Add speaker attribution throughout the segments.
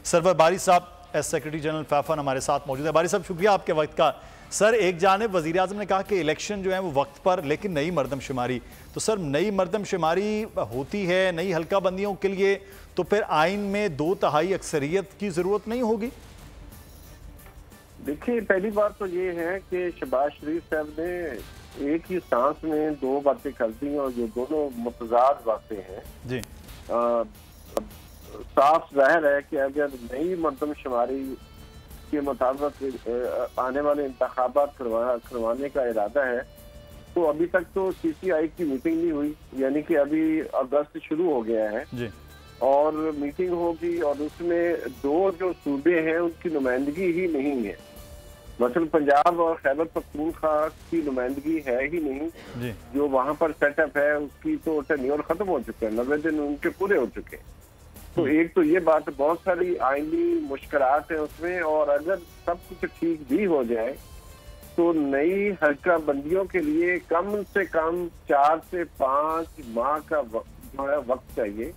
Speaker 1: Server बारी साहब S secretary general फैफन हमारे साथ मौजूद है। बारी साहब शुक्रिया आपके वक्त का। सर, एक जानिब वज़ीर आज़म ने कहा कि इलेक्शन जो है वो वक्त पर, लेकिन नई मरदमशुमारी, तो सर नई मरदमशुमारी होती है नई हल्का बंदियों के लिए, तो फिर आइन में 2/3 अक्सरियत की ज़रूरत नहीं होगी?
Speaker 2: देखिए, पहली बात तो ये है कि शहबाज शरीफ साहब ने एक ही सांस में दो बातें कर दी और जो दोनों मुतजाद बातें हैं जी। साफ जाहिर है कि अगर नई मरदमशुमारी के मुताबिक आने वाले इंतखाबात करवाने का इरादा है तो अभी तक तो CCI की मीटिंग नहीं हुई, यानी कि अभी अगस्त शुरू हो गया है जी। और मीटिंग होगी और उसमें दो जो सूबे हैं उनकी नुमाइंदगी ही नहीं है। मसलन पंजाब और खैबर पख्तूनख्वा की नुमाइंदगी है ही नहीं जी। जो वहाँ पर सेटअप है उसकी तो टेन्योर खत्म हो चुके हैं, 90 दिन उनके पूरे हो चुके हैं। तो एक तो ये बात, बहुत सारी आईनी मुश्किलात है उसमें, और अगर सब कुछ ठीक भी हो जाए तो नई हल्का बंदियों के लिए कम से कम 4 से 5 माह का जो है वक्त चाहिए,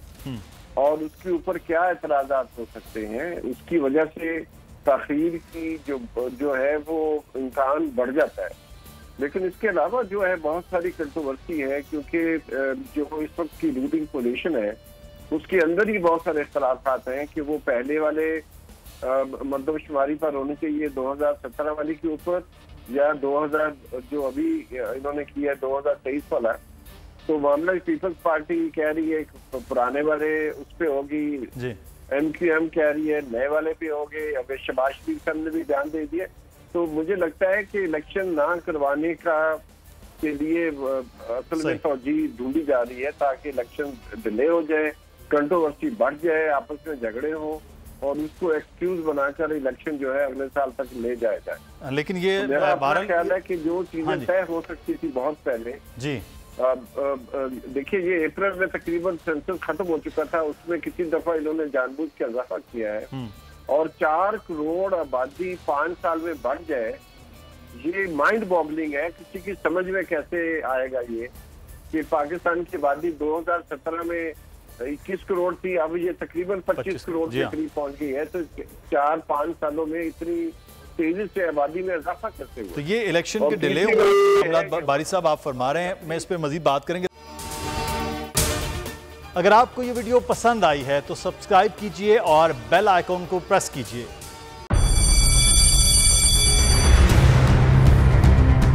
Speaker 2: और उसके ऊपर क्या एतराजात हो सकते हैं उसकी वजह से ताखीर की जो है वो इम्कान बढ़ जाता है। लेकिन इसके अलावा जो है बहुत सारी कंट्रोवर्सी है, क्योंकि जो इस वक्त की रूलिंग पोजीशन है उसके अंदर ही बहुत सारे इख्तलाफात हैं कि वो पहले वाले मरदमशुमारी पर होनी चाहिए 2017 वाली के ऊपर, या 2000 जो अभी इन्होंने किया 2023 वाला। तो मामला पीपल्स पार्टी कह रही है पुराने वाले उस पे होगी, MQM कह रही है नए वाले पे होंगे, अब शहबाज शरीफ साहब ने भी ध्यान दे दिया। तो मुझे लगता है कि इलेक्शन ना करवाने के लिए असल में तौजीह ढूंढी जा रही है ताकि इलेक्शन डिले हो जाए, कंट्रोवर्सी बढ़ जाए, आपस में झगड़े हो और उसको एक्सक्यूज बनाकर इलेक्शन जो है अगले साल तक ले जाया जाए।
Speaker 1: लेकिन ये
Speaker 2: तो मेरा अपना ख्याल है कि जो चीजें तय हो सकती थी बहुत पहले जी, देखिए ये अप्रैल में तकरीबन सेंसस खत्म हो चुका था, उसमें किसी दफा इन्होंने जानबूझ के इजाफा किया है और 4 करोड़ आबादी 5 साल में बढ़ जाए, ये माइंड बॉगलिंग है। किसी की समझ में कैसे आएगा ये कि पाकिस्तान की आबादी 2017 में 21 करोड़ थी, अब ये तकरीबन 25 करोड़ के करीब पहुंच गई है। तो 4-5 सालों में इतनी तेजी से आबादी में इजाफा करते हुए
Speaker 1: तो ये इलेक्शन के डिले हुए बारी साहब आप फरमा रहे हैं, मैं इस पे मजीद बात करेंगे। अगर आपको ये वीडियो पसंद आई है तो सब्सक्राइब कीजिए और बेल आइकॉन को प्रेस कीजिए।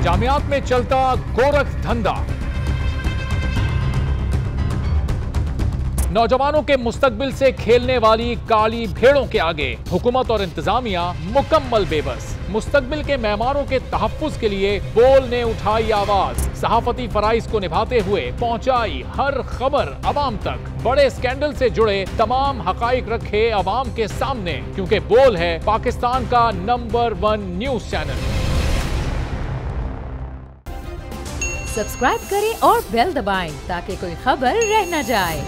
Speaker 3: जामियात में चलता गोरख धंधा, नौजवानों के मुस्तकबिल से खेलने वाली काली भेड़ों के आगे हुकूमत और इंतजामिया मुकम्मल बेबस। मुस्तकबिल के मेहमानों के तहफ्फुज के लिए बोल ने उठाई आवाज, सहाफती फराइज को निभाते हुए पहुंचाई हर खबर अवाम तक, बड़े स्कैंडल से जुड़े तमाम हकाइक रखे अवाम के सामने, क्योंकि बोल है पाकिस्तान का नंबर 1 न्यूज चैनल।
Speaker 4: सब्सक्राइब करें और बेल दबाएं ताकि कोई खबर रह न जाए।